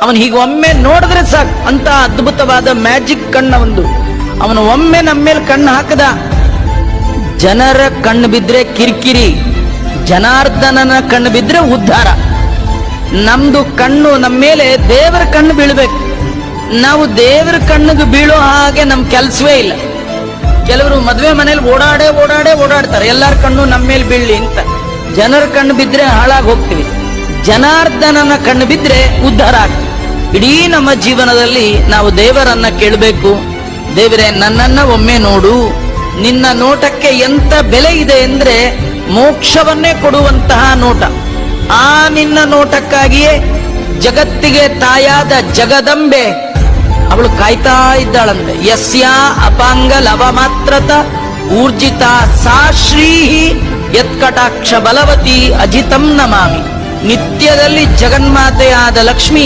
ಅವನು ಹೀಗೆ ಒಮ್ಮೆ ನೋಡಿದ್ರೆ ಸಾಕು, ಅಂತ ಅದ್ಭುತವಾದ ಮ್ಯಾಜಿಕ್ ಕಣ್ಣ ಒಂದು. ಅವನು ಒಮ್ಮೆ ನಮ್ಮ ಮೇಲೆ ಕಣ್ಣು ಹಾಕದ. ಜನರ ಕಣ್ಣು ಬಿದ್ರೆ ಕಿರಿಕಿರಿ, ಜನಾರ್ದನನ ಕಣ್ಣು ಬಿದ್ರೆ ಉದ್ಧಾರ. ನಮ್ದು ಕಣ್ಣು ನಮ್ಮ ಮೇಲೆ ದೇವರ ಕಣ್ಣು ಬೀಳ್ಬೇಕು. ನಾವು ದೇವರ ಕಣ್ಣಿಗೆ ಬೀಳೋ ಹಾಗೆ ನಮ್ ಕೆಲಸವೇ ಇಲ್ಲ. ಕೆಲವರು ಮದುವೆ ಮನೇಲಿ ಓಡಾಡ್ತಾರೆ, ಎಲ್ಲರ ಕಣ್ಣು ನಮ್ಮ ಮೇಲೆ ಬೀಳಲಿ ಅಂತ. ಜನರ ಕಣ್ಣು ಬಿದ್ರೆ ಹಾಳಾಗಿ ಹೋಗ್ತೀವಿ. ಜನಾರ್ದನನ ಕಣ್ಣು ಬಿದ್ರೆ ಉದ್ಧಾರ ಆಗ್ತೀವಿ. ಇಡೀ ನಮ್ಮ ಜೀವನದಲ್ಲಿ ನಾವು ದೇವರನ್ನ ಕೇಳಬೇಕು. ದೇವರೇ, ನನ್ನನ್ನ ಒಮ್ಮೆ ನೋಡು. ನಿನ್ನ ನೋಟಕ್ಕೆ ಎಂತ ಬೆಲೆ ಇದೆ ಅಂದ್ರೆ ಮೋಕ್ಷವನ್ನೇ ಕೊಡುವಂತಹ ನೋಟ. ಆ ನಿನ್ನ ನೋಟಕ್ಕಾಗಿಯೇ ಜಗತ್ತಿಗೆ ತಾಯಾದ ಜಗದಂಬೆ ಅವಳು ಕಾಯ್ತಾ ಇದ್ದಾಳಂತೆ. ಯಸ್ಯಾ ಅಪಾಂಗ ಲವ ಮಾತ್ರತ ಊರ್ಜಿತ ಸಾ ಶ್ರೀಹಿ ಯತ್ಕಟಾಕ್ಷ ಬಲವತಿ ಅಜಿತಂ ನಮಾಮಿ. ನಿತ್ಯದಲ್ಲಿ ಜಗನ್ಮಾತೆಯಾದ ಲಕ್ಷ್ಮಿ